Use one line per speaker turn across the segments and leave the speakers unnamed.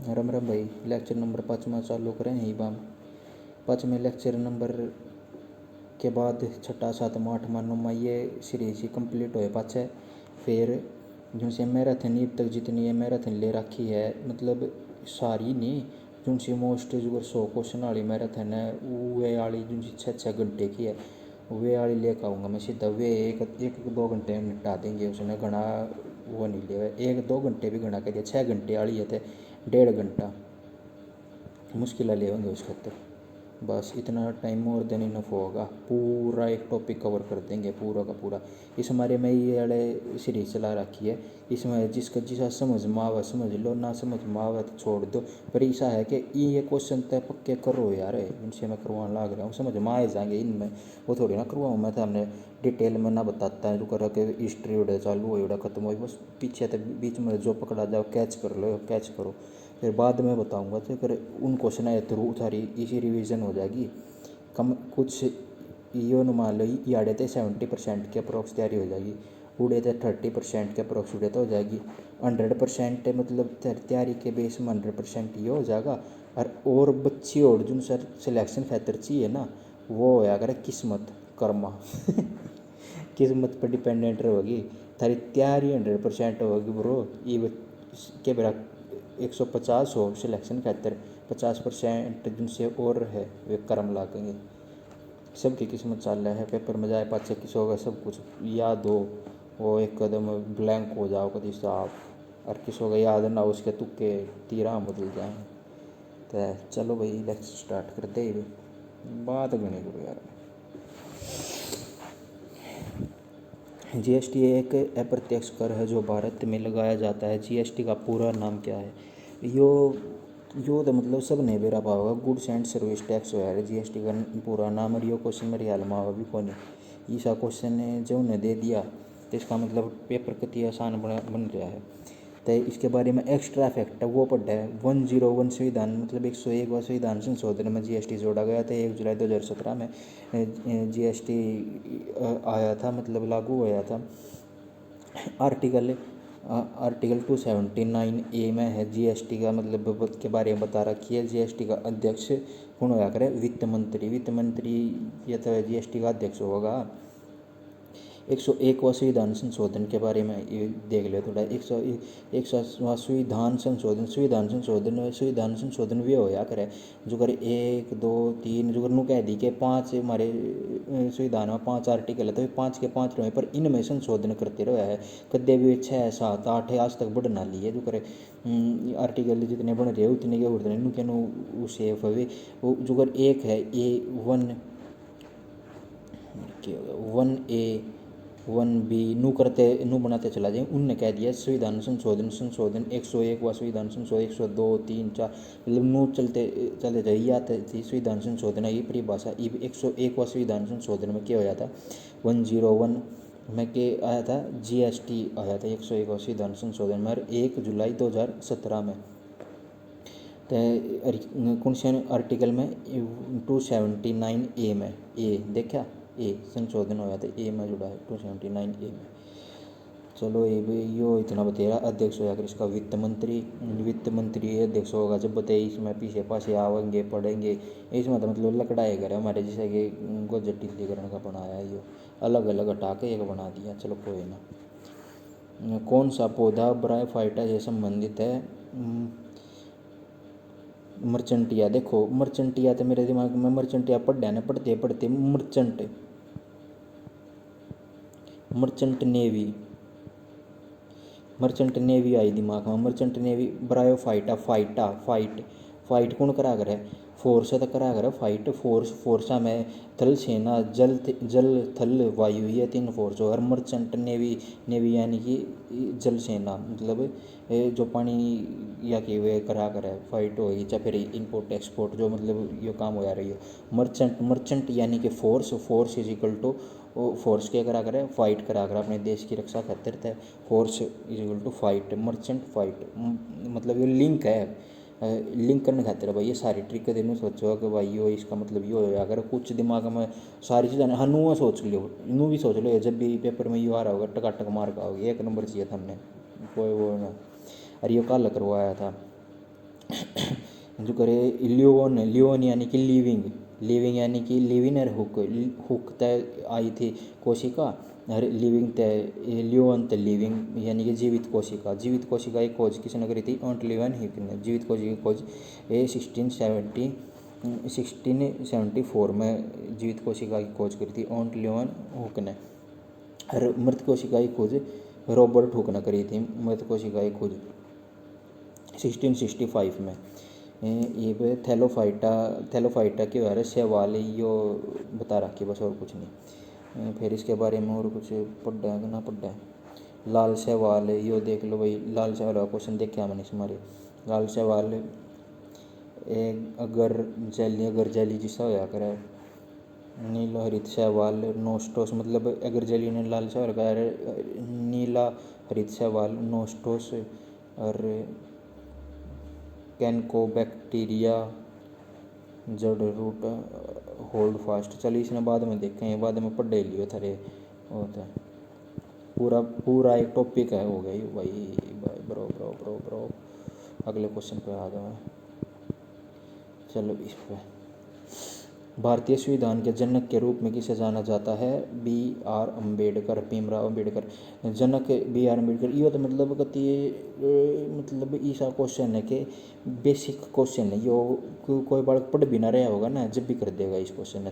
राम राम भाई। Lecture number 5वां चालू करें यही बाम 5वें लेक्चर नंबर के बाद छठा सातवां आठवां नौवां ये सीरीज ही कंप्लीट होए पाछे। फिर जो से मैराथन अब तक जितनी ये मैराथन ले रखी है मतलब सारी नहीं, जो सी मोस्ट जो 100 क्वेश्चन वाली मैराथन है वे वाली जो 6-6 घंटे की है वे वाली लेकर आऊँगा मैं सीधा। वे एक 2 घंटे में निपटा देंगे, उसने घना वो नहीं लिया, 1-2 घंटे भी घना कर दिया। 6 घंटे वाली है तो 1.5 घंटा मुश्किल ले होंगे उसके अंदर। बस इतना टाइम और देन इनफ होगा, पूरा एक टॉपिक कवर कर देंगे पूरा का पूरा। इस हमारे में ये वाले सीरीज चला रखी है, इसमें जिसका जिसा समझ में आवे समझ लो, ना समझ में आवे तो छोड़ दो। पर ऐसा है कि ये क्वेश्चन तय पक्के करो यार, इनसे मैं करवाने लग रहा हूँ, समझ में आए जाएंगे इनमें। वो थोड़ी ना करवाऊँ मैं, तो हमने डिटेल में ना बताता है जो कर के हिस्ट्री उड़ा चालू हो उड़ा खत्म हो, बस पीछे तक बीच में जो पकड़ा जाओ कैच कर लो, कैच करो। फिर बाद में बताऊंगा तो फिर उन क्वेश्चन के थ्रू सारी इसी रिवीजन हो जाएगी। कम कुछ यो न मान लो ये आड़े थे 70% के अप्रोक्स तैयारी हो जाएगी, उड़े थे 30% के अप्रोक्स उड़े तो हो जाएगी। 100% मतलब तैयारी के बेस में 100% ये हो जाएगा। और बच्ची और जो सर सिलेक्शन फैक्टर चाहिए ना वो होया करे किस्मत कर्मा किस्मत पर डिपेंडेंट रहेगी। थारी तैयारी 100% होगी ब्रो, ये के बरा 150 हो सिलेक्शन खातर 50% जिनसे और है वे कर्म लागेंगे। सबकी किस्मत चाल रहा है, पेपर में जाए पाछे किसी होगा सब कुछ याद हो, वो एक कदम ब्लैंक हो जाओ कभी साफ, और किसी होगा याद ना उसके तुक्के तीरा बदल जाए। तो चलो भाई लेक्चर स्टार्ट करते ही बात गणी करो यार। जीएसटी एक अप्रत्यक्ष कर है जो भारत में लगाया जाता है। जीएसटी का पूरा नाम क्या है? यो तो मतलब सब ने बेरा पाओगा, गुड्स एंड सर्विस टैक्स हो यार जीएसटी का पूरा नाम। और यो क्वेश्चन मेरे हाल में भी कौन है ईसा क्वेश्चन ने जो उन्हें दे दिया तो इसका मतलब पेपर कितनी आसान बन रहा है। तो इसके बारे में एक्स्ट्रा फैक्ट है वो पढ़ा है। 101 संविधान मतलब 101वां संविधान संशोधन में जीएसटी जोड़ा गया था। 1 जुलाई 2017 में जीएसटी आया था, मतलब लागू होया था। आर्टिकल 279A में है जीएसटी का मतलब के बारे में बता रखी है। जीएसटी का अध्यक्ष कौन होया करे? वित्त मंत्री या तो जीएसटी का अध्यक्ष होगा। 101वां संविधान संशोधन के बारे में ये देख ले थोड़ा। 101वां संविधान संशोधन भी होया करे जो कर 1 2 3 जो कर नू कह दी के 5 हमारे संविधान में 5 आर्टिकल है तो 5 के 5 रहे, पर इनमें संशोधन करते रहा है। कदे भी 6 7 8 आज तक बढ़ना लिए जो करे आर्टिकल जितने बन रहे उतने के उड़ने नू के नू सेफ है। वो जो कर एक है A 1B नू करते नू बनाते चला जाए। उनने कह दिया संविधान संशोधन 101वां संविधान संशोधन 102 3 4 मतलब नू चलते चले जाए या थी संविधान संशोधन ये परिभाषा। 101वां संविधान संशोधन में क्या होया था? 101 में के आया था जीएसटी आया था 101वां संविधान संशोधन में 1 जुलाई 2017 में। तो कौन से आर्टिकल में? 279A में ए देखा ए संशोधन होया था ए में जुड़ा है 279A में। चलो ये भी यो इतना बतेरा। अध्यक्ष होया कर इसका वित्त मंत्री अध्यक्ष होगा जब बताए। इसमें पीछे पासे आवेंगे पढ़ेंगे, इसमें तो मतलब लकड़ाए करे हमारे जैसे कि गजट टिल्लीकरण का बनाया है, यो अलग अलग हटा के एक बना दिया। चलो कोई ना। कौन सा पौधा ब्रायोफाइटा से संबंधित है? मर्चेंटिया। देखो मर्चेंटिया तो मेरे दिमाग में मर्चेंटिया पढ़ा ना पढ़ते मर्चेंट नेवी आई दिमाग में। मर्चेंट नेवी ब्रायोफाइटा फाइट कौन करा करे? फोर्स तो करा करे फाइट। फोर्सा में थल सेना जल थल वायु ये 3 फोर्स हो। और मर्चेंट नेवी यानी कि जल सेना मतलब जो पानी या कि वे करा करे फाइट होगी चाहे फिर इम्पोर्ट एक्सपोर्ट जो मतलब ये काम हो जा रही हो। मर्चेंट यानी कि force is equal to force के करा करे फाइट करा कर अपने देश की रक्षा खातिर थे। Force is equal to fight merchant fight मतलब ये लिंक है। लिंक करने खातिर भाई ये सारी ट्रिक देने सोचो कि भाई यो इसका मतलब यो है। अगर कुछ दिमाग में सारी चीज़ें हाँ नू सोच लो, नू भी सोच लो जब भी पेपर में यू आ रहा होगा टकाटक मार्क आओगे 1 नंबर चाहिए था हमने कोई वो ना। अरे यो कल करवाया था जो करे लियोन, लियोन यानी कि लिविंग, लिविंग यानी कि लिविन और हुक, हुक तय आई थी कोशिका, और लिविंग तय लियोन तय लिविंग यानी कि जीवित कोशिका। जीवित कोशिका की खोज किसने करी थी? ओंट लिवन हिक ने जीवित कोशिका की खोज 1674 में जीवित कोशिका की खोज करी थी ओंट लिवन हुक ने। और मृत कोशिका की खोज रॉबर्ट हुक ने करी थी, मृत कोशिका की खोज 1665 में। ये थैलोफाइटा के बारे सवाल यो बता रखी बस, और कुछ नहीं। फिर इसके बारे में और कुछ पढ़ा है कि ना पढ़ा है? लाल सवाल यो देख लो भाई, लाल सवाल का क्वेश्चन देखा मैंने हमारे। लाल सवाल अगर जैली जिसा होया करे, नीला हरित सवाल नोस्टोस, मतलब अगर जैली ने लाल सवाल का नीला हरित सवाल नोस्टोस और कैनकोबैक्टीरिया जड़ रूट होल्ड फास्ट। चलिए इसने बाद में देखें, बाद में पढ़े लियो थारे होता है, पूरा एक टॉपिक है हो गई भाई। ब्रो ब्रो ब्रो ब्रो अगले क्वेश्चन पे आ जाओ। चलो इस पे, भारतीय संविधान के जनक के रूप में किसे जाना जाता है? B.R. अम्बेडकर, भीमराव अम्बेडकर। जनक B.R. अम्बेडकर, यो तो मतलब कति मतलब ऐसा क्वेश्चन है कि बेसिक क्वेश्चन है यो, कोई बालक पढ़ भी ना रहा होगा ना जब भी कर देगा इस क्वेश्चन ने।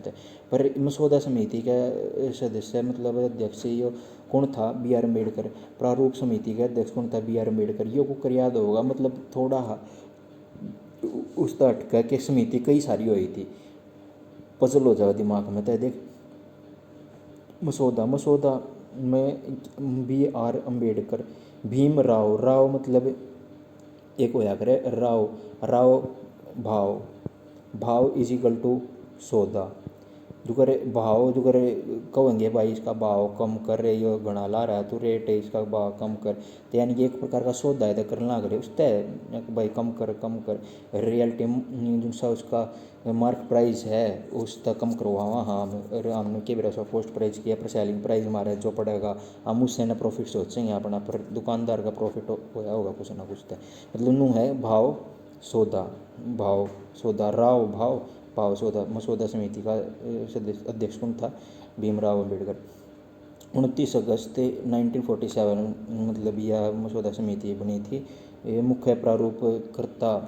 पर मसौदा समिति का सदस्य मतलब अध्यक्ष यो कौन था? B.R. अम्बेडकर। प्रारूप समिति का अध्यक्ष कौन था? B.R. अम्बेडकर। यो को कर याद होगा, मतलब थोड़ा उस अटका कि समिति कई सारी हुई थी, पजल हो जाओ दिमाग में। तो देख मसौदा में B.R. अम्बेडकर, भीमराव, राव मतलब एक होया करे राव भाव इज इक्वल टू सौदा। जो करे भाव, जो करे कहेंगे भाई इसका भाव कम कर रहे, यो घना ला रहा है तो रेट है इसका भाव कम कर, तो यानी कि एक प्रकार का सौदा है तो करना करे उसते भाई कम कर। रियलिटी जो सा उसका मार्क प्राइस है उस तक कम करवावा हम हमने के भरोसा पोस्ट प्राइस किया, पर सेलिंग प्राइस हमारे जो पड़ेगा हम उससे ना प्रॉफिट सोचेंगे अपना, पर दुकानदार का प्रॉफिट होया होगा कुछ ना कुछ। तो मतलब नू है भाव सौदा राव भाव सौदा। मसौदा समिति का अध्यक्ष कौन था? भीमराव अम्बेडकर। 29 अगस्त 1947 मतलब यह मसौदा समिति बनी थी। मुख्य प्रारूपकर्ता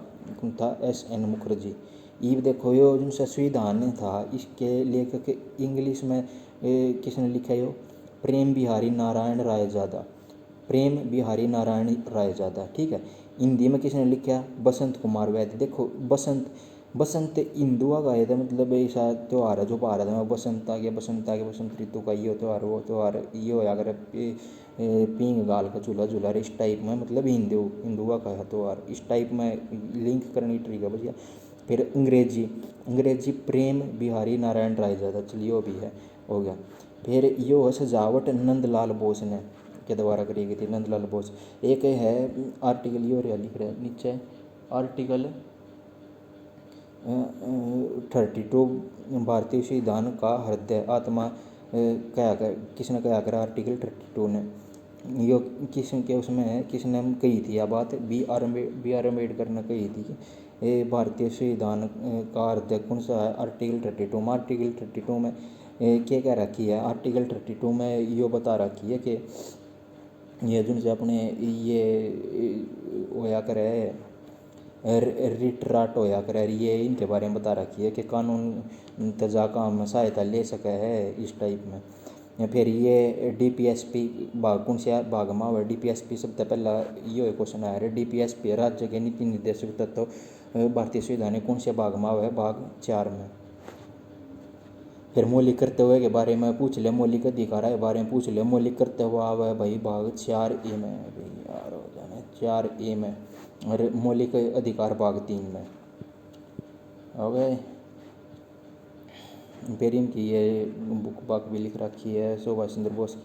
कौन था? S.N. मुखर्जी। ये देखो यो जो संविधान था इसके लेखक इंग्लिश में किसने लिखा? यो प्रेम बिहारी नारायण रायजादा, प्रेम बिहारी नारायण रायजादा, ठीक है। हिंदी में किसने लिखा? बसंत कुमार वैद्य। देखो बसंत हिंदुआ का है, मतलब ऐसा त्यौहार है जो भारत में बसंत आ गया बसंत ऋतु का ये त्यौहार, वो त्यौहार ये होया अगर पींग गाल का झूला इस टाइप में, मतलब हिंदुआ का है त्यौहार, इस टाइप में लिंक करनी ट्रिक है भैया। फिर अंग्रेजी प्रेम बिहारी नारायण रायजादा, चलिए वो भी है हो गया। फिर यो सजावट नंदलाल बोस ने के द्वारा करी गई थी, नंदलाल बोस। एक है आर्टिकल यो लिख रहे नीचे, आर्टिकल 32 भारतीय संविधान का हृदय आत्मा किसने कहा कर? आर्टिकल 32 ने। यो किसने के उसमें है, किसने कही थी यह बात? B.R. अम्बेडकर ने कही थी कि भारतीय संविधान का हृदय कौन सा है? आर्टिकल 32 में। आर्टिकल 32 में क्या कह रखी है? आर्टिकल 32 में यो बता रखी है कि ये जिनसे अपने ये होया करे रिट्राट होया करे, ये इनके बारे में बता रखी है कि कानून तजा काम में सहायता ले सके है इस टाइप में। फिर ये DPSP भाग कौन से भाग में हुआ? DPSP सबसे पहला ये क्वेश्चन आया है। DPSP राज्य के नीति निर्देशक तत्व भारतीय संविधान कौन से भाग में हुआ है? भाग 4 में। फिर मौलिक कर्तव्य के बारे में पूछ ले, मौलिक अधिकार के बारे में पूछ ले, मौलिक कर्तव्य आवा है भाई भाग 4A में यार हो जाना 4A में, और मौलिक अधिकार भाग 3 में हो गए। फिर इनकी ये बुक बाक भी लिख रखी है सुभाष चंद्र बोस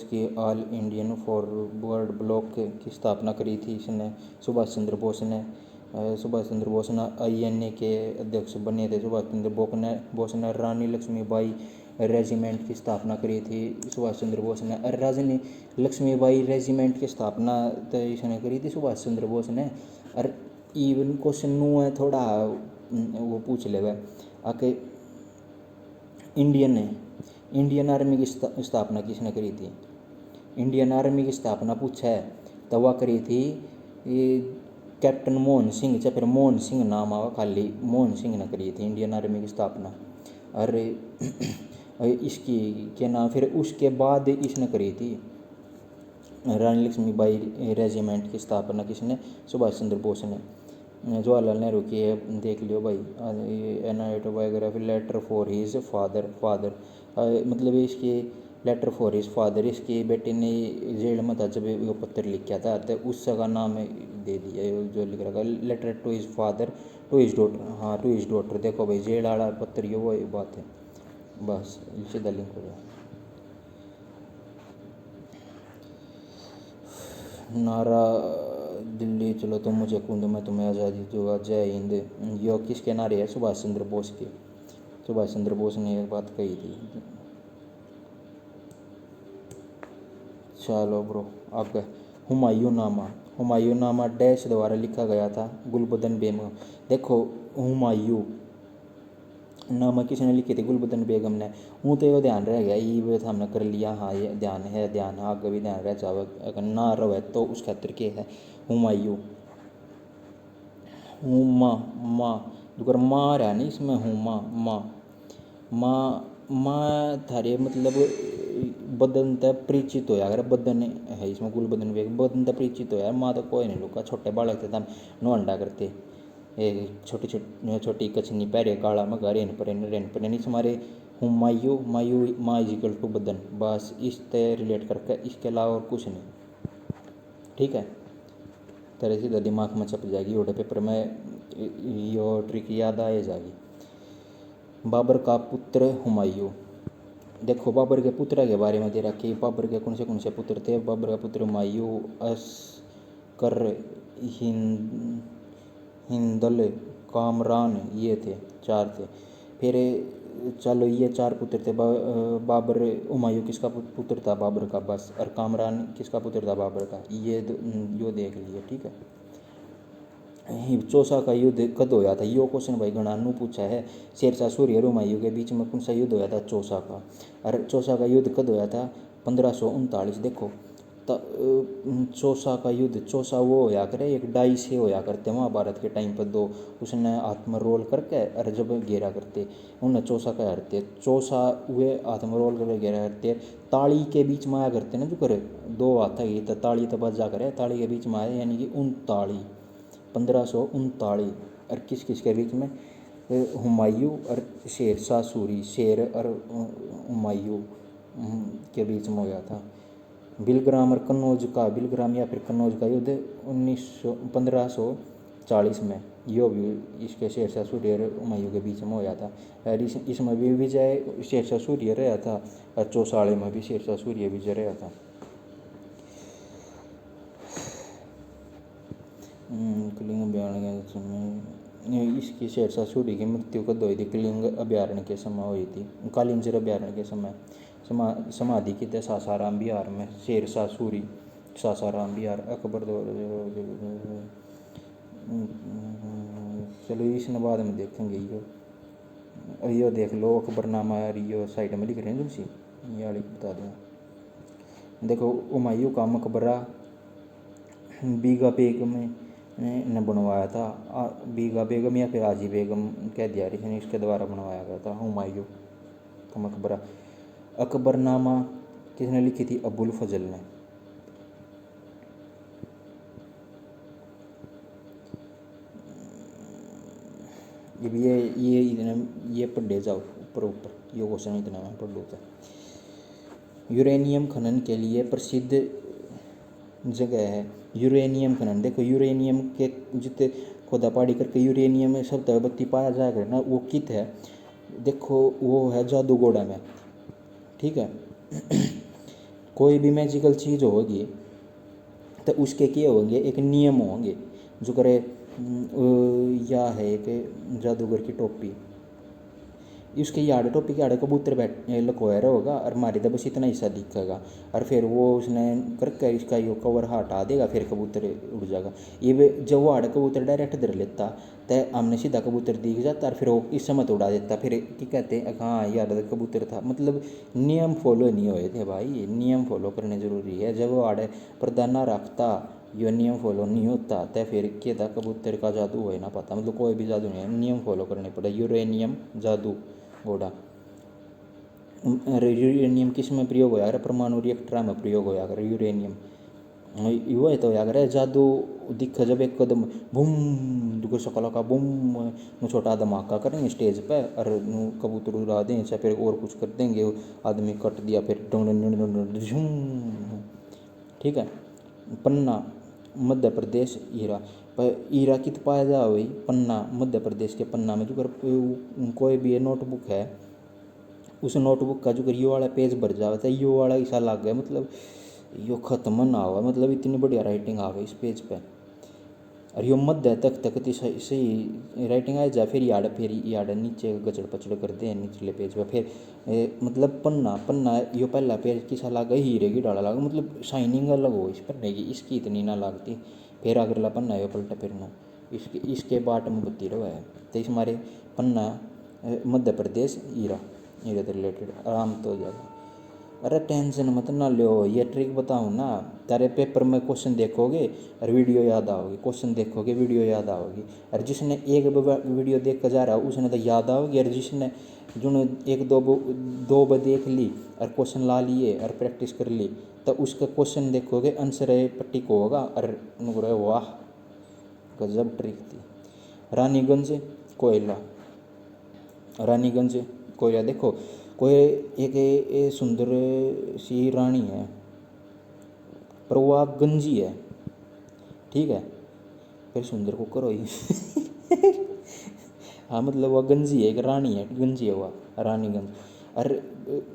की ऑल इंडियन फॉरवर्ड ब्लॉक की स्थापना करी थी इसने, सुभाष चंद्र बोस ने INA के अध्यक्ष बने थे सुभाष चंद्र बोस ने। रानी लक्ष्मीबाई रेजिमेंट की स्थापना करी थी सुभाष चंद्र बोस ने। रानी लक्ष्मीबाई रेजिमेंट की स्थापना तो इसने करी थी सुभाष चंद्र बोस ने। और इवन क्वेश्चन नू है थोड़ा वो पूछ ले वह आके इंडियन आर्मी की स्थापना किसने करी थी। इंडियन आर्मी की स्थापना पूछा है तो वह करी थी ये कैप्टन मोहन सिंह, चाहे फिर मोहन सिंह नाम आवा खाली, मोहन सिंह ने करी थी इंडियन आर्मी की स्थापना। अरे इसकी क्या नाम, फिर उसके बाद इसने करी थी रानी लक्ष्मीबाई रेजिमेंट की स्थापना किसने, सुभाष चंद्र बोस ने। जवाहरलाल नेहरू की है, देख लियो भाई, an autobiography letter for his father मतलब इसकी लेटर फॉर हिज फादर, इसके बेटे ने जेल में था जब वो पत्र लिखा था तो उस का नाम दे दिया जो लिख रखा letter to his father to his daughter. हाँ टू हिज डॉटर, देखो भाई जेल वाला पत्र ये वो बात है, बस सीधा लिंक हो गया। नारा दिल्ली चलो तुम मुझे कूद मैं तुम्हें आज़ादी दूंगा, जय हिंद, यो किसके नारे है, सुभाष चंद्र बोस के। सुभाष चंद्र बोस ने एक बात कही थी। चलो ब्रो आगे, हुमायूं नामा डैश द्वारा लिखा गया था, गुलबदन बेगम। देखो हुमायूं नामा किसने लिखी थी, गुलबदन बेगम ने। हूँ तो ये ध्यान रह गया, ये तो हमने कर लिया, हाँ ये ध्यान है आगे भी ध्यान रह जाओ, अगर ना रहे तो उस खातिर के है हुमायूं। माँ अगर माँ रहा नहीं इसमें, माँ थारे मतलब बदन तक परिचित होया, अगर बदन है इसमें गुलबदन बेगम, बदन तक परिचित होया। माँ तो कोई नहीं लुका, छोटे बालक थे तब नो अंडा करते, छोटी कछनी पैरे काला मगा रेन पर इस हमारे हुमायूं माँ इजिकल टू बदन, बस इस तरह रिलेट करके, इसके अलावा और कुछ नहीं, ठीक है। तरह सीधा दिमाग में छप जाएगी, ओडे पेपर में यो ट्रिक याद आ जाएगी। बाबर का पुत्र हुमायूं, देखो बाबर के पुत्र के बारे में दे रखी, बाबर के कौन से पुत्र थे, बाबर का पुत्र हुमायूं, अस्कर, हिंदल, कामरान, ये थे 4 थे। फिर चलो ये 4 पुत्र थे, बाबर, हुमायूं किसका पुत्र था, बाबर का, बस। और कामरान किसका पुत्र था, बाबर का, ये यो देख लिए, ठीक है। चौसा का युद्ध कब होया था, यो क्वेश्चन भाई गणानू पूछा है। शेरशाह सूरी और हुमायूं के बीच में कौन सा युद्ध होया था, चौसा का। और चौसा का युद्ध कब होया था, 1539। देखो चौसा का युद्ध, चौसा वो होया करे एक डाई से होया करते महाभारत के टाइम पर, दो उसने हाथ में रोल करके और जब घेरा करते उन्हें चौसा का हरते, चौसा वे हाथ में रोल करके घेरा करते, ताली के बीच में आया करते ना, जो करे 2 हाथ है तो ताली तो बजा करे, ताली के बीच में आया यानी कि 1539। और किस के बीच में, हुमायूं और शेरशाह सूरी, शेर और हुमायूं के बीच में होया था। बिलग्राम और कन्नौज का, बिलग्राम या फिर कन्नौज का युद्ध 1540 में, यो भी इसके शेरशाह सूरी और हुमायूं के बीच में होया था। और इसमें भी विजय शेरशाह सूरी रहा था, और चौसाले में भी शेरशाह सूरी विजय रहा था। कलिंग अभ्यारण्य के समय, इसकी शेरशाह सूरी की मृत्यु कब हुई थी, कलिंग अभ्यारण्य के समय हुई थी, कालिंजर अभ्यारण्य के समय। समाधि की थे सासाराम बिहार में, शेरशाह सूरी, सासाराम बिहार। अकबर चलो इसने बाद में देखेंगे, यो देख लो अकबरनामा, यो साइड में लिख रहे हैं तुमसी, ये वाली बता दूँ। देखो हुमायूं का मकबरा बीगा बेगम ने बनवाया था, बीगा बेगम या फिर हाजी बेगम कह दिया इसने, इसके द्वारा बनवाया गया था हुमायूं का मकबरा। अकबरनामा किसने लिखी थी, अबुल फजल ने। जब ये पढ़े जाओ ऊपर ये क्वेश्चन इतना में पढ़ लो। यूरेनियम खनन के लिए प्रसिद्ध जगह है, यूरेनियम खनन, देखो यूरेनियम के जितने खोदा पहाड़ी करके यूरेनियम में सब बत्ती पाया जाएगा ना, वो कित है, देखो वो है जादूगोड़ा में, ठीक है। कोई भी मैजिकल चीज़ होगी तो उसके क्या होंगे, एक नियम होंगे, जो करे या है एक जादूगर की टोपी, उसके यार्ड टोपी के आड़े कबूतर बैठ लकोया रहेगा और मारी दा बस इतना हिस्सा दिखेगा। और फिर वो उसने करके इसका यो कवर हटा देगा, फिर कबूतर उड़ जाएगा। ये जब वो आड़े कबूतर डायरेक्ट धर लेता तो आमने सीधा कबूतर दिख जाता और फिर वो इस समय तो उड़ा देता। फिर क्या कहते हैं, हाँ यार कबूतर था, मतलब नियम फॉलो नहीं हुए थे भाई, नियम फॉलो करने ज़रूरी है। जब वो आड़े प्रदाना रखता यो नियम फॉलो नहीं होता तो फिर क्या था, कबूतर का जादू हो ना पाता, मतलब कोई भी जादू नहीं है, नियम फॉलो करने पड़े। यूरेनियम जादू घोड़ा। यूरेनियम किस में प्रयोग होया करे, परमाणु रिएक्टर में प्रयोग होया करे यूरेनियम। यो है तो या करे जादू दिखे जब एक कदम बूम दुख सकला का बूम छोटा धमाका करेंगे स्टेज पे और कबूतर उड़ा दें, चाहे फिर और कुछ कर देंगे, आदमी कट दिया फिर झूम। ठीक है। पन्ना मध्य प्रदेश ईरा, पर ईरा कित पाया जा वही पन्ना मध्य प्रदेश के पन्ना में। जो कर कोई भी नोटबुक है उस नोटबुक का जो कर यो वाला पेज भर जावा था, यो वाला ऐसा लग गया, मतलब यो ख़त्म ना हुआ, मतलब इतनी बढ़िया राइटिंग आ गई इस पेज पे। और यो मध्य तक सही सही राइटिंग आ जाए, फिर याड नीचे गचड़ पचड़ कर दे निचले पेज पे। फिर मतलब पन्ना यो पहला पेज किसा लगा हीरे की डाला लगा, मतलब शाइनिंग अलग हो इस पन्ने की, इसकी इतनी ना लगती। फिर अगला पन्ना यो पलटा फिर नो इसके बाट में बत्ती रहा है। तो इस हमारे पन्ना मध्य प्रदेश ईरा से रिलेटेड आराम तो हो जाएगा। अरे टेंशन मत ना लो, ये ट्रिक बताऊँ ना, तारे पेपर में क्वेश्चन देखोगे और वीडियो याद आओगी, क्वेश्चन देखोगे वीडियो याद आओगी। और जिसने एक वीडियो देख कर जा रहा है उसने तो याद आओगी, और जिसने जो एक दो बार देख ली और क्वेश्चन ला लिए और प्रैक्टिस कर ली, तो उसका क्वेश्चन देखोगे आंसर पट्टी को होगा और वाह गजब ट्रिक थी। रानीगंज कोयला, रानीगंज कोयला देखो, कोई एक सुंदर सी रानी है पर वह गंजी है, ठीक है, फिर सुंदर को करो ही हाँ मतलब वह गंजी है, एक रानी है, गंजी है वह रानीगंज। और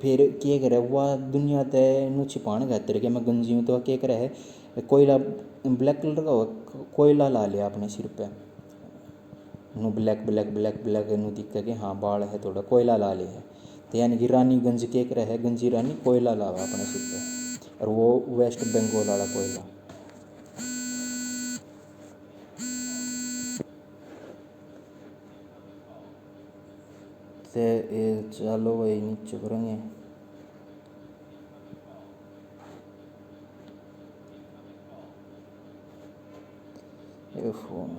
फिर क्या करे वह दुनिया तय नू छिपाने खातिर कि मैं गंजी हूँ, तो क्या करे है कोयला ब्लैक कलर का कोयला ला लिया अपने सिर पे, नू ब्लैक ब्लैक ब्लैक ब्लैक नू दिखा कि हाँ बाल है थोड़ा, कोयला ला लिया है। तो यानी कि रानीगंज के एक रहे गंजी रानी कोयला लावा अपने सिर पे, और वो वेस्ट बंगाल वाला कोयला। तो ये चलो वही नीचे करेंगे। ये फोन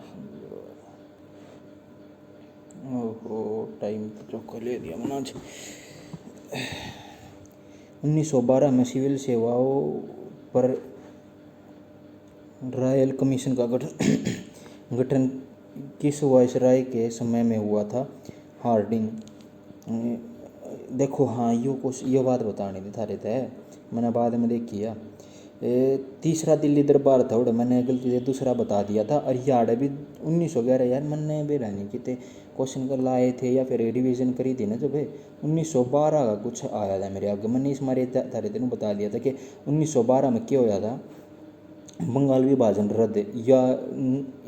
ओहो टाइम तो चौका ले दिया मैंने आज। 1912 में सिविल सेवाओं पर रॉयल कमीशन का गठन किस वायसराय के समय में हुआ था? हार्डिंग। देखो हाँ यो बात बतानी थी थारे तय, मैंने बाद में देखी है। तीसरा दिल्ली दरबार था उड़ा, मैंने गलती से दूसरा बता दिया था। और यार अभी 1911 यार मैंने बेरानी कितने क्वेश्चन कर लाए थे या फिर रिवीजन करी थी ना जब 1912 का कुछ आया था मेरे आगे, मैंने इस मारे थारे तेन बता दिया था कि 1912 में क्या होया था, बंगाल विभाजन रद्द, या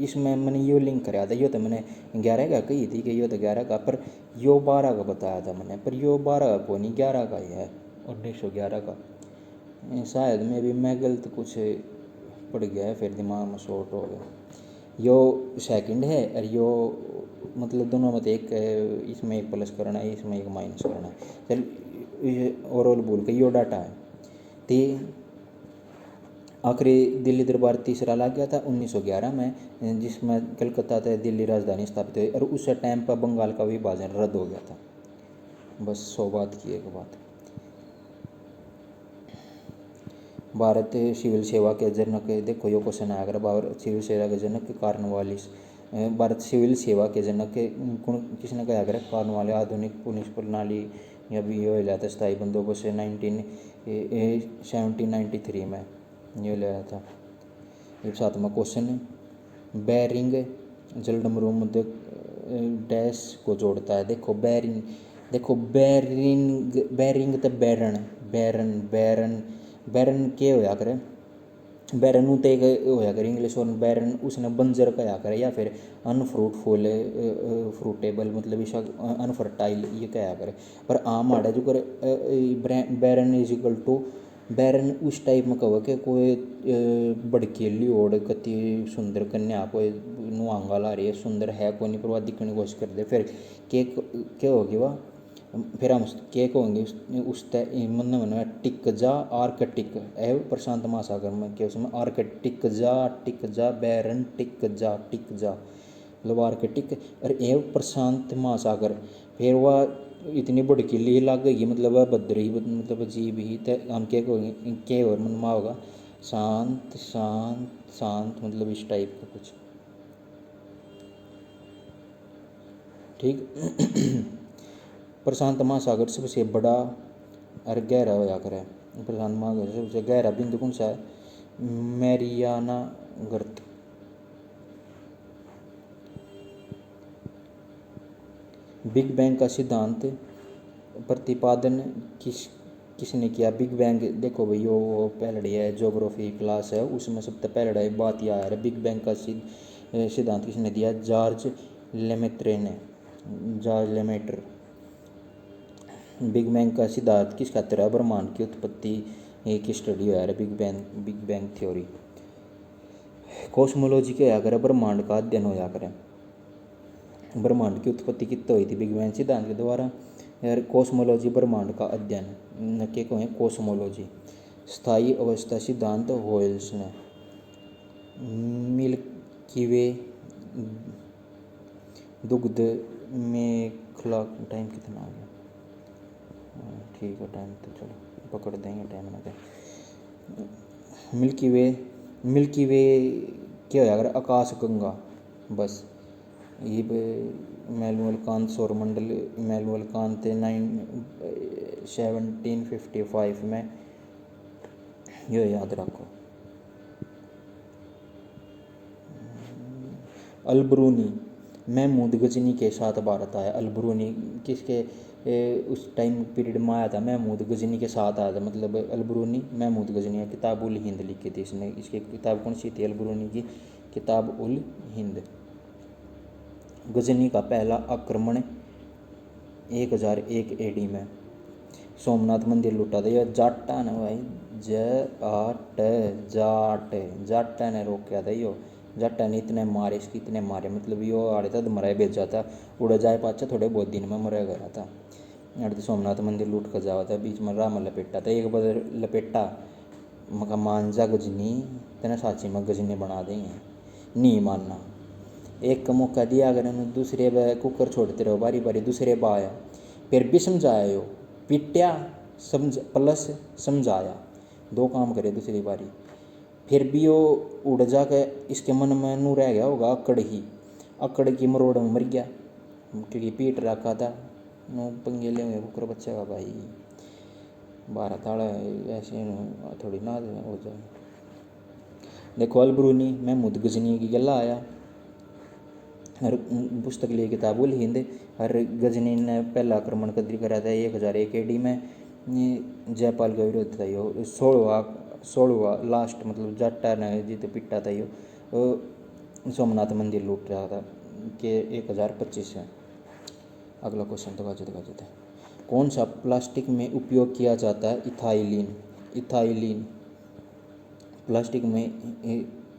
इसमें मैंने यो लिंक कराया था। यो तो मैंने 11 का कही थी कि यो तो 11 का, पर यो 12 का बताया था मैंने, पर यो 12 का कोई नहीं 11 का ही है, 1911 का शायद में भी मैं गलत कुछ पड़ गया है, फिर दिमाग में शॉर्ट हो गया। यो सेकंड है और यो मतलब दोनों में एक, इसमें एक प्लस करना है इसमें एक माइनस करना है, चल ओवरऑल बोल के यो डाटा है। तो आखिरी दिल्ली दरबार तीसरा लग गया था 1911 में, जिसमें कलकत्ता से दिल्ली राजधानी स्थापित हुई, और उस टाइम पर बंगाल का विभाजन रद्द हो गया था। बस 100 बात की एक बात। भारत सिविल सेवा के जनक, देखो यो क्वेश्चन आया, अगर भारत सिविल सेवा के जनक कार्नवालिस, भारत सिविल सेवा के जनक किसने कहा अगर कार्नवालिस आधुनिक पुलिस प्रणाली या भी यो लिया था स्थायी बंदोबस्त 1793 में ये लिया था। ये 7वां क्वेश्चन, बैरिंग जलडमरू मध्य डैश को जोड़ता है? देखो बैरिंग, देखो बैरिंग तो बैरन बैरन बैरन बैरन के होया करे, बैरन उ तो एक होया करे इंग्लिश और बैरन उसने बंजर कहा करे या फिर अनफ्रूटफुल फ्रूटेबल मतलब इस अनफर्टाइल ये कहा करे। पर आम आड़े जो करे बैरन इज इक्वल टू बैरन उस टाइप में कहो कि कोई बड़केली ओढ़ कति सुंदर कन्या कोई नुआंगा ला रही है सुंदर है कोई नहीं पर वह दिखने की कोशिश कर दे फिर क्या होगी वह फिर हम क्या कहेंगे उस मतलब टिक जा आर्कटिक है प्रशांत महासागर में क्या उसमें आर्कटिक जा बैरन टिक जा मतलब आर्कटिक और ये प्रशांत महासागर फिर वह इतनी भड़कीली लग गई मतलब वह बदरी मतलब अजीब ही तो हम क्या कहेंगे क्या और मन में होगा शांत शांत शांत मतलब इस टाइप का कुछ ठीक। प्रशांत महासागर सबसे बड़ा और गहरा होया करे। प्रशांत महासागर सबसे गहरा बिंदु कौन सा है मैरियाना गर्त। बिग बैंग का सिद्धांत प्रतिपादन किसने किया। बिग बैंग देखो भाई वो पहले है ज्योग्राफी क्लास है उसमें सबसे पहले बात यह आ रहा है बिग बैंग का सिद्धांत किसने दिया जॉर्ज लेमेत्रे ने। जॉर्ज लेमेटर। बिग बैंग का सिद्धांत किस खातिर है ब्रह्मांड की उत्पत्ति की स्टडी हो रहा है बिग बैंग थ्योरी। कॉस्मोलॉजी क्या होया करे ब्रह्मांड का अध्ययन होया करे। ब्रह्मांड की उत्पत्ति कितने हुई थी बिग बैंग सिद्धांत के द्वारा यार। कॉस्मोलॉजी ब्रह्मांड का अध्ययन क्या कहें कॉस्मोलॉजी। स्थायी अवस्था सिद्धांत होयल्स ने। मिल्की वे दुग्ध मेखला टाइम कितना आ गया ठीक है टाइम तो चलो पकड़ देंगे टाइम ना के। मिल्की वे क्या होया अगर आकाश गंगा बस ये मैनुअल कांत सौरमंडल मैनुअल कांत 1755 में ये याद रखो। अलबरूनी महमूद गजनी के साथ भारत आया। अलबरूनी किसके उस टाइम पीरियड में आया था महमूद गजनी के साथ आया था मतलब अलबरूनी महमूद गजनी किताब उल हिंद लिखी थी इसने। इसकी किताब कौन सी थी अलबरूनी की किताब उल हिंद। गजनी का पहला आक्रमण 1001 AD में सोमनाथ मंदिर लूटा था। यह जाटा ने भाई जाटा ने रोका था यो जाटा ने इतने मारे इसकी इतने मारे मतलब यो आ रहा था तो मरा भेज जाता उड़ जाए पाचा थोड़े बहुत दिन में मरा गया था। अरे सोमनाथ मंदिर लूट कर जावा था बीच में राम लपेटा था एक बार लपेटा मका मान जा गजनी तेना साची में गजनी बना देंगे नहीं मानना। एक का मौका दिया अगर दूसरे कुकर छोड़ते रहो बारी बारी दूसरे आया फिर भी समझाया यो पिट्या समझ प्लस समझाया दो काम करे दूसरी बारी फिर भी वो उड़ जा के इसके मन में नू रह गया होगा अकड़ की मरोड़ में मर गया क्योंकि पीट रखा था नू पंगे ले कुकर बच्चे का भाई 12 ताड़ा ऐसे थोड़ी ना हो जाए। देखो अलबरूनी महमूद गजनी की गला आया हर पुस्तक लिए किताब उल हिंद हर गजनी ने पहला आक्रमण कद्री करा था 1001 AD में जयपाल का विरोध था यो 16वां लास्ट मतलब जाटा ने जीत पिटा था यो सोमनाथ मंदिर लूट रहा था कि 1025 है। अगला क्वेश्चन तो गाजते कौन सा प्लास्टिक में उपयोग किया जाता है इथाइलिन प्लास्टिक में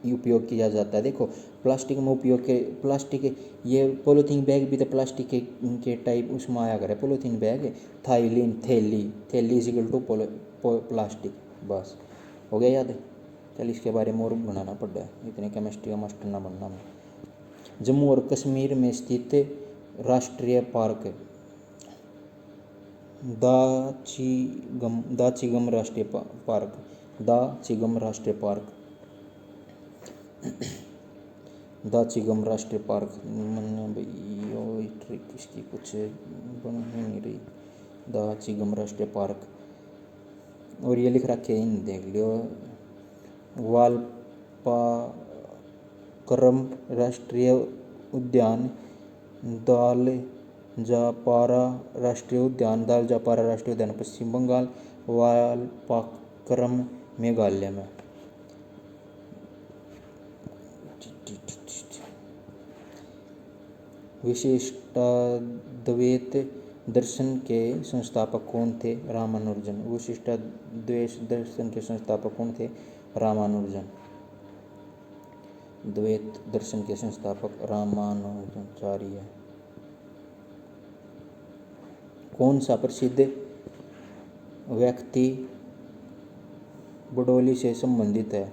उपयोग किया जाता है। देखो प्लास्टिक में उपयोग के प्लास्टिक ये पॉलीथीन बैग भी तो प्लास्टिक के टाइप उसमें आया करे पॉलीथीन बैग थाइलिन थैली इज इक्वल टू प्लास्टिक बस हो गया याद। चल इसके बारे में और बनाना पड़ रहा है इतने केमिस्ट्री का मास्टर ना बनना मैं। जम्मू और कश्मीर में स्थित राष्ट्रीय पार्क दाचीगम राष्ट्रीय पार्क दाचीगम राष्ट्रीय पार्क मैंने भाई ट्रिक इसकी कुछ बन नहीं रही दाचीगम राष्ट्रीय पार्क और ये लिख रखे इन देख लियो वालपाकरम राष्ट्रीय उद्यान दालजापारा राष्ट्रीय उद्यान पश्चिम बंगाल वालपाकरम मेघालय में। विशिष्टाद्वैत दर्शन के संस्थापक कौन थे? रामानुजन। विशिष्टाद्वैत दर्शन के संस्थापक कौन थे? रामानुजन। द्वैत दर्शन के संस्थापक रामानुजाचार्य। कौन सा प्रसिद्ध व्यक्ति बडोली से संबंधित है?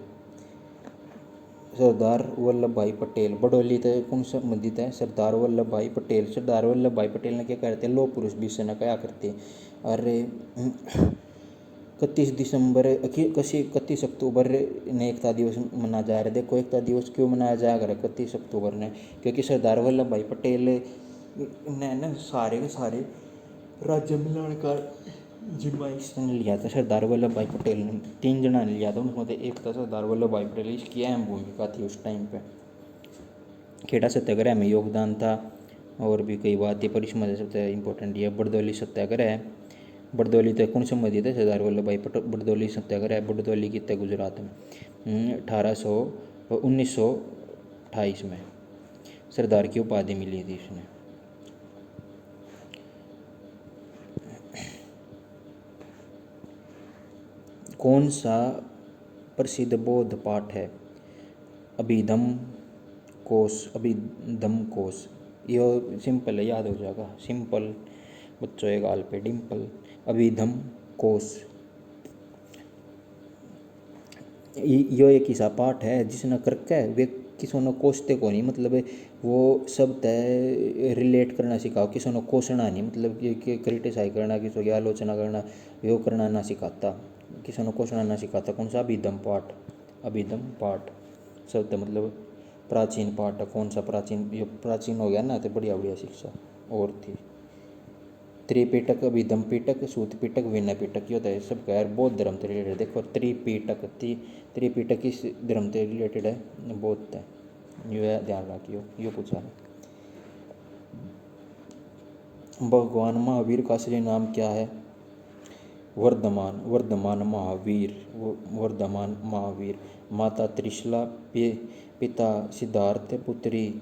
सरदार वल्लभ भाई पटेल। बडोली से कौन संबंधित है? सरदार वल्लभ भाई पटेल। सरदार वल्लभ भाई पटेल ने क्या करते? लौह पुरुष विषय ने क्या करते? अरे 31 अक्टूबर ने एकता दिवस मनाया जा रहा है। देखो एकता दिवस क्यों मनाया जाएगा 31 अक्टूबर ने? क्योंकि सरदार वल्लभ भाई पटेल ने ना सारे के सारे राज्य मिलाने का जिम्मा इसने लिया था। सरदार वल्लभ भाई पटेल ने 3 जना ने लिया था, उनमें से एक था सरदार वल्लभ भाई पटेल। इसकी अहम भूमिका थी उस टाइम पे। खेड़ा सत्याग्रह में योगदान था और भी कई बात थी, पर इसमें सबसे इम्पोर्टेंट ये बरदौली सत्याग्रह है। बरदौली तक कौन संबंधित है? सरदार वल्लभ भाई पटेल। बरदौली सत्याग्रह बरदौली की तय गुजरात में 1928 में सरदार की उपाधि मिली थी इसने। कौन सा प्रसिद्ध बौद्ध पाठ है? अभिधम्म कोश। ये सिंपल है, याद हो जाएगा। सिंपल बच्चों एक गाल पे डिम्पल। अभिधम्म कोश यो एक ऐसा पाठ है जिसने करके वे किसी ने कोसते को नहीं, मतलब वो सब तय रिलेट करना सिखाओ, किसी ने कोसना नहीं, मतलब कि क्रिटिसाइज करना, किसी की आलोचना करना, यो करना ना सिखाता, किसी ने कोसना ना सिखाता। कौन सा? अभिधम्म पाठ। अभिधम्म पाठ शब्द मतलब प्राचीन पाठ। कौन सा प्राचीन? ये प्राचीन हो गया ना, तो बढ़िया बढ़िया शिक्षा और थी। त्रिपिटक, अभिधम्म पिटक, सूत पिटक, विनय पिटक, ये होता है सब यार बौद्ध धर्म से रिलेटेड। देखो त्रिपिटक इस धर्म से रिलेटेड है, बौद्ध है, ये ध्यान रखियो, ये पूछा है। भगवान महावीर का असली नाम क्या है? वर्धमान महावीर। माता त्रिशला, पिता सिद्धार्थ, पुत्री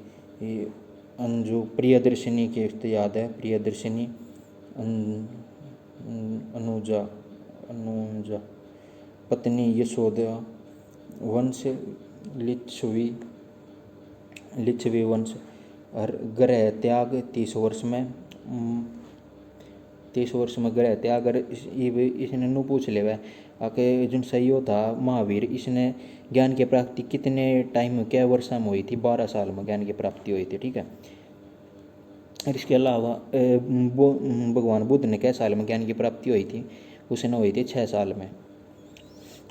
अंजू। प्रियदर्शिनी के याद है? प्रियदर्शिनी। अनुजा। पत्नी यशोदा। वंश लिच्छवी वंश। और ग्रह त्याग 30 वर्ष में। 30 वर्ष में ग्रह त्याग। इसने नू पूछ ले वह आके जो सही था महावीर, इसने ज्ञान की प्राप्ति कितने टाइम में, क्या वर्षा में हुई थी? 12 साल में ज्ञान की प्राप्ति हुई थी। ठीक है। और इसके अलावा भगवान बुद्ध ने क्या साल में ज्ञान की प्राप्ति हुई थी? उसने हुई थी 6 साल में।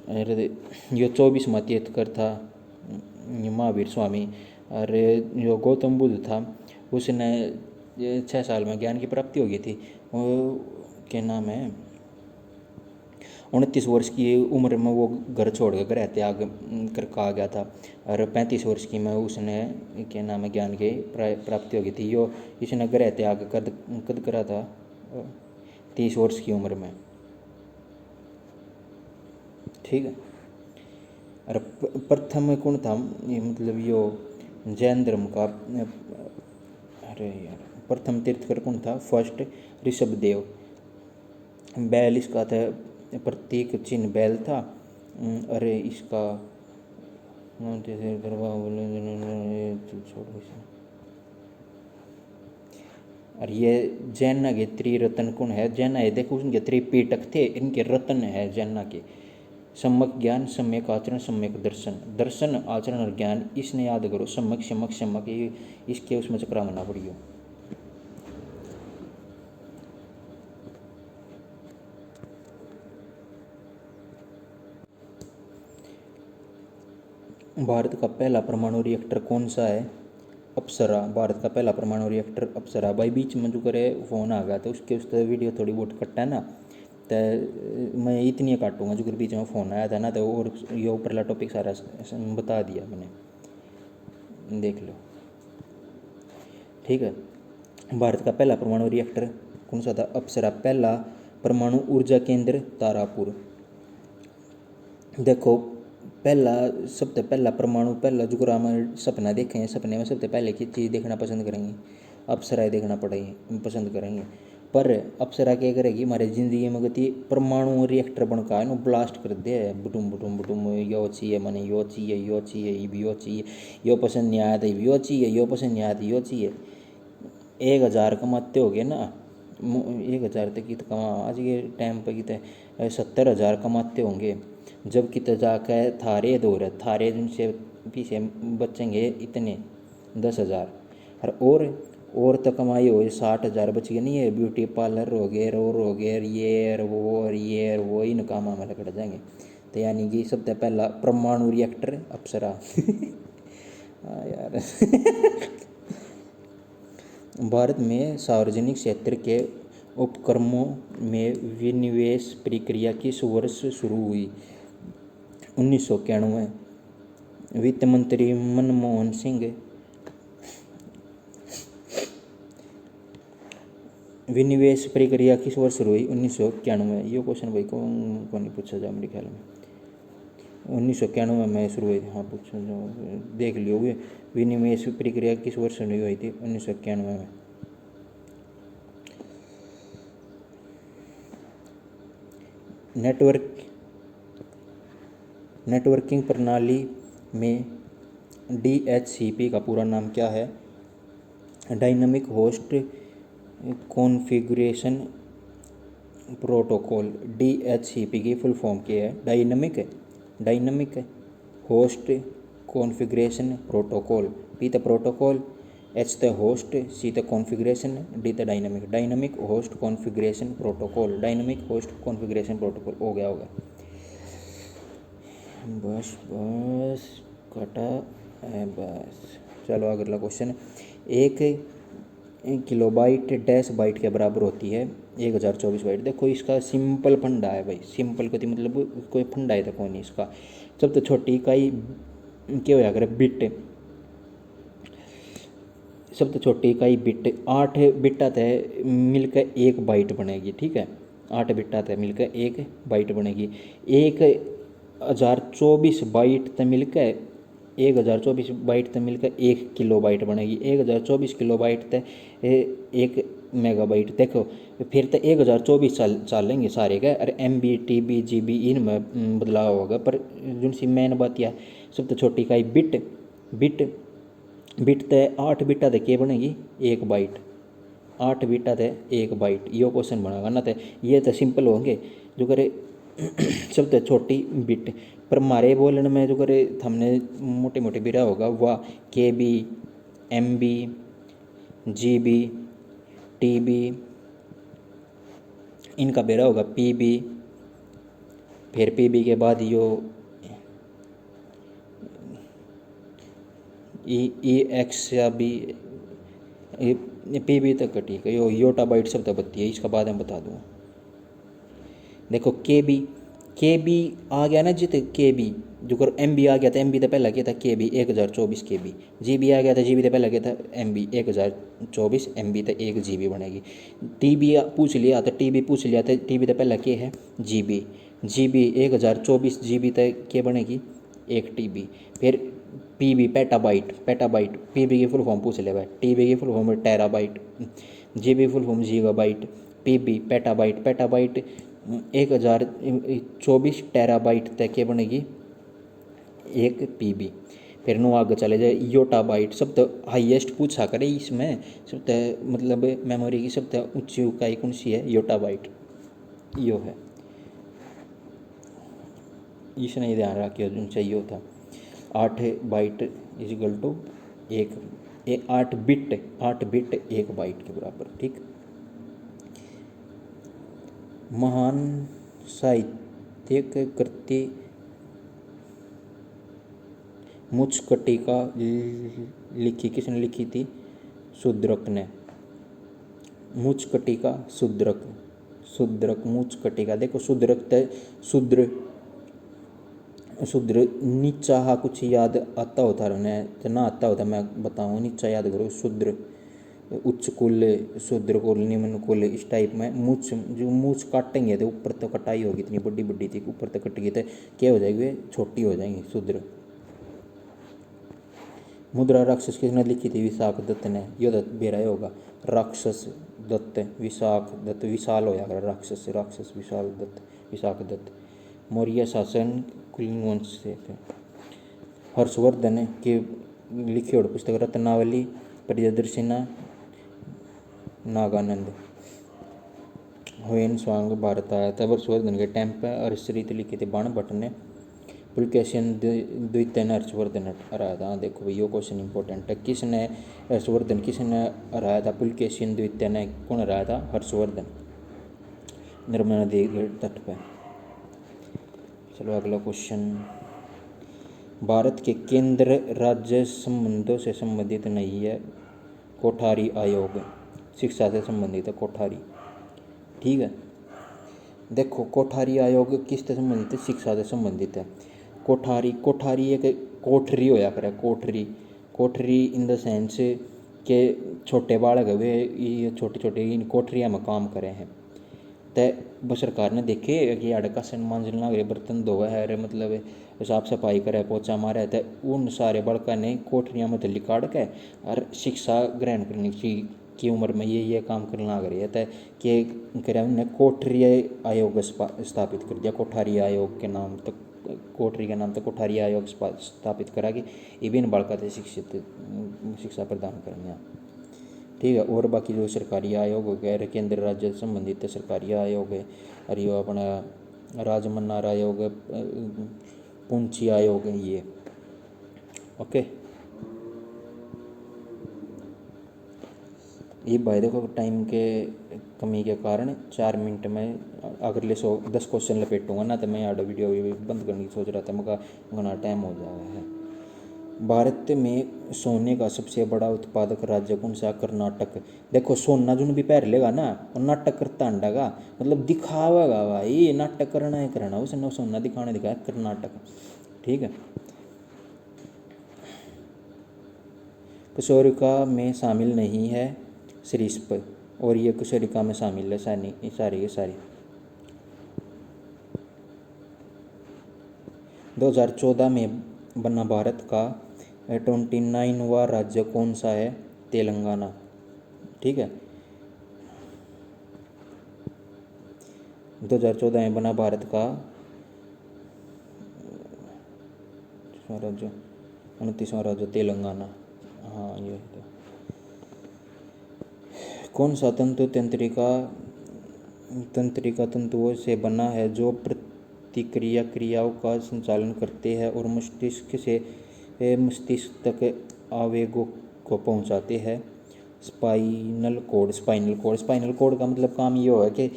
और यो 24वां तीर्थंकर था महावीर स्वामी। और जो गौतम बुद्ध था उसने 6 साल में ज्ञान की प्राप्ति हो गई थी। वो क्या नाम है, 29 वर्ष की उम्र में वो घर छोड़कर ग्रह त्याग करके आ गया था। और 35 वर्ष की में उसने क्या नाम है ज्ञान की प्राप्ति हो गई थी। यो इसने ग्रह त्याग कद करा था 30 वर्ष की उम्र में। ठीक है। और प्रथम कौन था? ये मतलब यो जैन धर्म का, अरे यार, प्रथम तीर्थकर कौन था? फर्स्ट ऋषभदेव। बैल इसका था, प्रतीक चिन्ह बैल था। अरे इसका और ये जैन के त्रिरत्न कौन है? जैन है देखो, उनके त्रिपीटक थे, इनके रत्न है जैन के। सम्यक ज्ञान, सम्यक आचरण, सम्यक दर्शन। दर्शन, आचरण और ज्ञान, इसने याद करो। सम्यक ये इसके उसमें चक्रा मना पड़ियो। भारत का पहला परमाणु रिएक्टर कौन सा है? अप्सरा। भारत का पहला परमाणु रिएक्टर अप्सरा। भाई बीच में जो करे फ़ोन आ गया तो उसके उस वीडियो थोड़ी बहुत कट्टा है ना, तो मैं इतनी काटूंगा जो बीच में फ़ोन आया था ना, तो और ये ऊपरला टॉपिक सारा बता दिया मैंने, देख लो। ठीक है। भारत का पहला परमाणु रिएक्टर कौन सा था? अप्सरा। पहला परमाणु ऊर्जा केंद्र तारापुर। देखो सबसे पहला परमाणु, पहला जो हम सपना देखें, सपने में सबसे पहले की चीज़ देखना पसंद करेंगे? अप्सराएं देखना पड़ेगी, पसंद करेंगे। पर अप्सरा क्या करेगी, हमारे ज़िंदगी में गति परमाणु रिएक्टर बनका है ना, ब्लास्ट कर दे, बुटुम बुटुम बुटुम, यो चाहिए मैंने, यो चाहिए, यो चाहिए, ये भी यो चाहिए, यो पसंद नहीं आया तो ये भी यो चाहिए, यो पसंद नहीं आया तो यो चाहिए। 1,000 कमाते हो गए ना, 1,000 तक की तो कमा आज के टाइम पर कितने 70,000 कमाते होंगे। जब कितने जाकर थारे दो रहे थारे जिनसे पीछे बचेंगे इतने 10,000। और तो कमाई हो 60,000 बच गए, नहीं है ब्यूटी पार्लर हो गए, रोर हो गए, ये और वो इन कामा में लग जाएंगे। तो यानी कि सबसे पहला परमाणु रिएक्टर अप्सरा। हाँ यार। भारत में सार्वजनिक क्षेत्र के उपक्रमों में विनिवेश प्रक्रिया किस वर्ष शुरू हुई? 1991। वित्त मंत्री मनमोहन सिंह विनिवेश प्रक्रिया किस वर्ष शुरू हुई? 1991। ये क्वेश्चन भाई कौन नहीं पूछा जा मेरे ख्याल में, 1991 में शुरू हुई थी। हाँ पूछा जाओ, देख लियो। विनिवेश प्रक्रिया किस वर्ष शुरू हुई थी? 1991 में। नेटवर्किंग प्रणाली में DHCP का पूरा नाम क्या है? Dynamic host configuration protocol. DHCP की फुल फॉर्म क्या है? Dynamic host configuration protocol. P the protocol, H the host, C the configuration, D the dynamic host configuration protocol. Dynamic host configuration protocol हो गया होगा। बस कटा है बस। चलो अगला क्वेश्चन। 1 किलोबाइट डैश बाइट के बराबर होती है 1024 बाइट। देखो इसका सिंपल फंडा है भाई, सिंपल कति मतलब कोई फंडा है तो कौन नहीं इसका। सबसे छोटी इकाई क्या होया करे? बिट। सबसे छोटी इकाई बिट। 8 बिटा तय मिलकर 1 बाइट बनेगी, ठीक है। 8 बिटा तय मिलकर 1 बाइट बनेगी। 1024 बाइट तय मिलकर 1024 बाइट तक मिलकर 1 किलो बाइट बनेगी। 1024 किलो बाइट तक 1 मेगाबाइट। देखो फिर तो 1024 चाल लेंगे सारे का, और MB TB GB इनमें बदलाव होगा, पर जिनसी मेन बात यह सबसे छोटी इकाई बिट तय 8 बिटा तक क्या बनेगी? 1 बाइट। 8 बिटा तय 1 बाइट, यो क्वेश्चन बनेगा ना। तो ये तो सिंपल होंगे जो करे सबसे छोटी बिट। पर हमारे बोलने में जो करे हमने मोटे मोटे बिरा होगा वह KB MB GB TB इनका बेरा होगा PB। फिर PB के बाद यो EX या B PB तक ठीक है। यो योटा बाइट सब तक बत्ती है, इसका बाद में बता दूँ। देखो KB आ गया ना जित KB जो कर MB आ गया था, MB तो पहला क्या था? KB 1024 KB। GB आ गया था, GB तो पहला क्या था? MB 1024 MB तो 1 GB बनेगी। TB पूछ लिया तो TB पूछ लिया था, TB तो पहला क्या है? GB 1024 GB तक क्या बनेगी? 1 TB। फिर PB पेटाबाइट PB की फुल फॉर्म पूछ ले भाई। TB की full form terabyte, GB full form gigabyte, PB petabyte 1024 terabyte तक क्या बनेगी? 1 PB। फिर नो आगे चले जाए योटा बाइट। सब तो हाईएस्ट पूछा करे इसमें, सब तो मतलब मेमोरी की सब तो ऊंची इकाई कौन सी है? योटा बाइट यो है। इसने ध्यान रखियो जो चाहिए होता 8 byte is equal to 8 bit 1 byte के बराबर, ठीक। महान साहित्यिक कृति मुचकटिका लिखी किसने लिखी थी? शूद्रक ने। मुचकटिका शूद्रक मुचकटिका। देखो शूद्रक शूद्र नीचा हा कुछ याद आता होता रहने तो ना आता होता मैं बताऊँ। नीचा याद करो, शूद्र उच्च कुल, शूद्र कुल, निम्न कुल, इस टाइप में। मूछ जो मूछ काटेंगे तो ऊपर तो कटाई होगी, इतनी बड़ी बड़ी थी, ऊपर तो कट गई तो क्या हो जाएगी? छोटी हो जाएंगी शूद्र। मुद्रा राक्षस किसने लिखी थी? विशाख दत्त ने। यो दत्त बेरा होगा राक्षस दत्त, विशाख दत्त, विशाल होया कर राक्षस, राक्षस विशाल दत्त, विशाख दत्त। मौर्य शासन कुलीन वंश से थे। हर्षवर्धन की लिखी और पुस्तक रत्नावली, प्रियदर्शिना, नागानंद। हुएन स्वांग भारत आया था हर्षवर्धन के टाइम पर। हर्षरीत लिखी थी बाण भट्ट ने। पुलकेशियन द्वितीय ने हर्षवर्धन हराया था। देखो भाई यो क्वेश्चन इंपॉर्टेंट है। किसने हर्षवर्धन किसने हराया था? पुलकेशियन द्वितीय ने। कौन हराया था? हर्षवर्धन, नर्मदा नदी के तट पर। चलो अगला क्वेश्चन। भारत के केंद्र राज्य संबंधों से संबंधित नहीं है कोठारी आयोग। शिक्षा से संबंधित है कोठारी। ठीक है, देखो कोठारी आयोग किससे संबंधित है? शिक्षा से संबंधित है। कोठारी, कोठारी एक कोठरी होया करे। कोठरी, कोठरी इन द सेंस के छोटे बालक वे ये छोटे छोटे इन कोठरिया में काम करे हैं। तो सरकार ने देखे कि अड़का सन मांजन लग रहे, बर्तन धोवे है, मतलब साफ सफाई करे, पोचा मारे, तो उन सारे बालका ने कोठरिया में तली काट के और शिक्षा ग्रहण करने की उम्र में ये काम करने लग रही है। तो कि करे उन्हें कोठरी आयोग स्थापित कर दिया। कोठारी आयोग के नाम तक, कोठरी के नाम तक कोठारी आयोग स्थापित करा कि विभिन्न बालका थे शिक्षा प्रदान करने। ठीक है, और बाकी जो सरकारी आयोग हो गया, केंद्र राज्य संबंधित सरकारी आयोग है, और ये अपना राजमन्नार आयोग है, पूंछी आयोग है ये। ओके, ये भाई देखो टाइम के कमी के कारण 4 मिनट में अगले 10 क्वेश्चन लपेटूंगा ना, तो मैं आडो वीडियो भी बंद करने की सोच रहा था, मगर घना टाइम हो जाएगा है। भारत में सोने का सबसे बड़ा उत्पादक राज्य कौन सा? कर्नाटक। देखो सोना जो भी पैर लेगा ना वो नाटक करता अंडागा, मतलब दिखावेगा भाई, नाटक करना है करना, उसने सोना दिखाने दिखाया कर्नाटक। ठीक है, कुशोरिका में शामिल नहीं है सरीसृप, और ये कुशोरिका में शामिल है सारी के सारी। 2014 में बना भारत का 29वां राज्य कौन सा है? तेलंगाना। ठीक है, 2014 में बना भारत का राज्य 29वां राज्य तेलंगाना। हाँ ये तो। कौन सा तंतु तंत्रिका तंतुओं से बना है जो प्रतिक्रिया क्रियाओं का संचालन करते हैं और मस्तिष्क से मस्तिष्क तक आवेगों को पहुंचाते हैं? Spinal cord. स्पाइनल कोड का मतलब काम ये है कि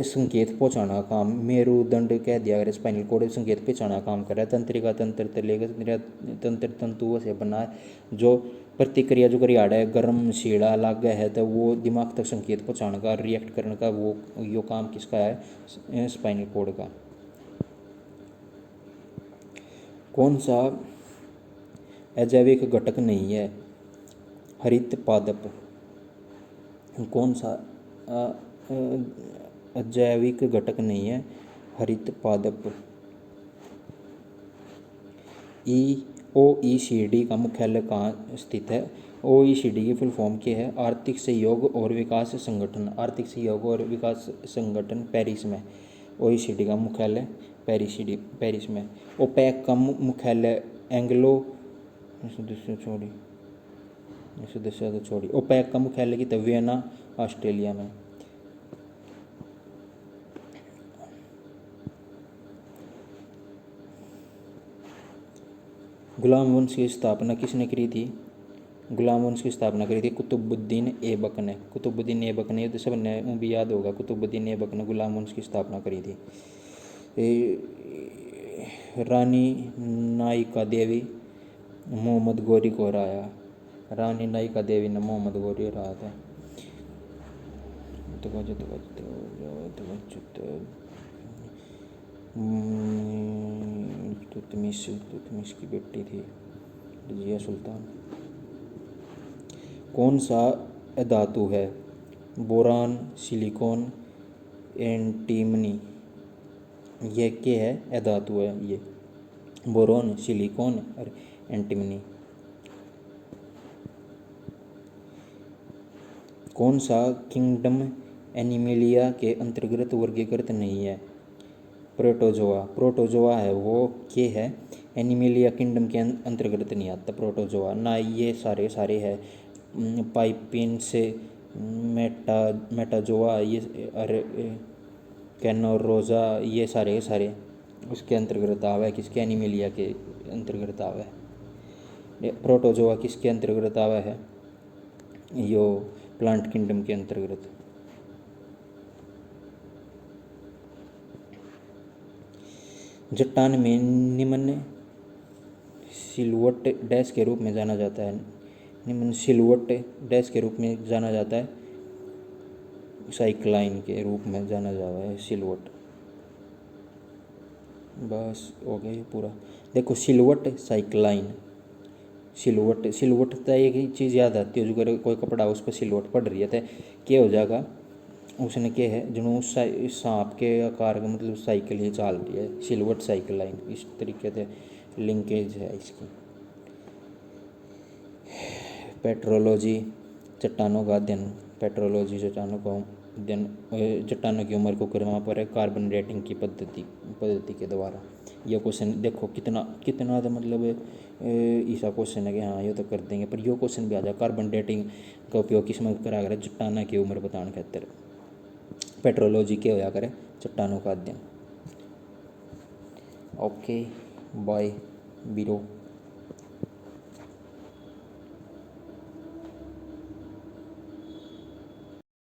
संकेत पहुंचाना काम, मेरुदंड कह दिया अगर स्पाइनल कोड संकेत पहुंचाना काम कर रहा है। तंत्रिका तंत्र तंतुओं से बना है जो प्रतिक्रिया जो करी आड़ा है, गर्म शीड़ा लाग है तो वो दिमाग तक संकेत पहुंचाने का, रिएक्ट करने का, वो यो काम किसका है? स्पाइनल कोड का। कौन सा अजैविक घटक नहीं है? हरित पादप। कौन सा अजैविक घटक नहीं है? हरित पादप। OECD का मुख्यालय कहाँ स्थित है? OECD की फुल फॉर्म क्या है? आर्थिक सहयोग और विकास संगठन। आर्थिक सहयोग और विकास संगठन पेरिस में। OECD का मुख्यालय पेरिस में। ओपेक का मुख्यालय एंग्लो सदस्य छोड़ी। ओपेक का मुख्यालय की वियना ऑस्ट्रेलिया में। गुलाम वंश की स्थापना किसने करी थी? गुलाम वंश की स्थापना करी थी कुतुबुद्दीन ऐबक ने। कुतुबुद्दीन ऐबक ने, तो सब ने भी याद होगा, कुतुबुद्दीन ऐबक ने गुलाम वंश की स्थापना करी थी। रानी नायिका देवी मोहम्मद गौरी को हराया। रानी नायिका देवी ने मोहम्मद गौरी हराया था। तुतमिश की बेटी थी रजिया सुल्तान। कौन सा धातु है? Boron, silicon, antimony. ये क्या है? धातु है ये, बोरोन, सिलिकॉन और एंटीमनी। कौन सा किंगडम एनिमेलिया के अंतर्गत वर्गीकृत नहीं है? प्रोटोजोआ। प्रोटोजोआ है वो के है, एनिमेलिया किंगडम के अंतर्गत नहीं आता प्रोटोजोआ। ना ये सारे सारे है पाइपिन्स, मेटाजोआ, ये अरे कैनोरोजा, ये सारे के सारे उसके अंतर्गत आवे है। किसके? एनिमेलिया के अंतर्गत आवे है। प्रोटोजोआ किसके अंतर्गत आवे है? यो प्लांट किंगडम के अंतर्गत। चट्टान में निम्न सिलवट डैश के रूप में जाना जाता है। निम्न सिलवट डैश के रूप में जाना जाता है, साइक्लाइन के रूप में जाना जाता है सिलवट। बस हो गया ये पूरा। देखो सिलवट, साइक्लाइन, सिलवट, सिलवट तो एक ही चीज़ याद आती है, जो अगर कोई कपड़ा उस पर सिलवट पड़ रही है तो क्या हो जाएगा? उसने क्या है जुनू सांप के आकार का, मतलब साइकिल ही चल रही है, सिलवट साइक्लाइन, इस तरीके से लिंकेज है इसकी। पेट्रोलॉजी, चट्टानों का अध्ययन। पेट्रोलॉजी चट्टानों का अध्ययन, चट्टानों की उम्र को करना पर कार्बन डेटिंग की पद्धति के द्वारा। ये क्वेश्चन देखो कितना कितना तो मतलब ऐसा क्वेश्चन है कि हाँ ये तो कर देंगे, पर यो क्वेश्चन भी आ जाए कार्बन डेटिंग का उपयोग किस में करा करे? चट्टाना की उम्र बताने खातिर। पेट्रोलॉजी क्या होया करे? चट्टानों का अध्ययन। ओके बाय बीरो।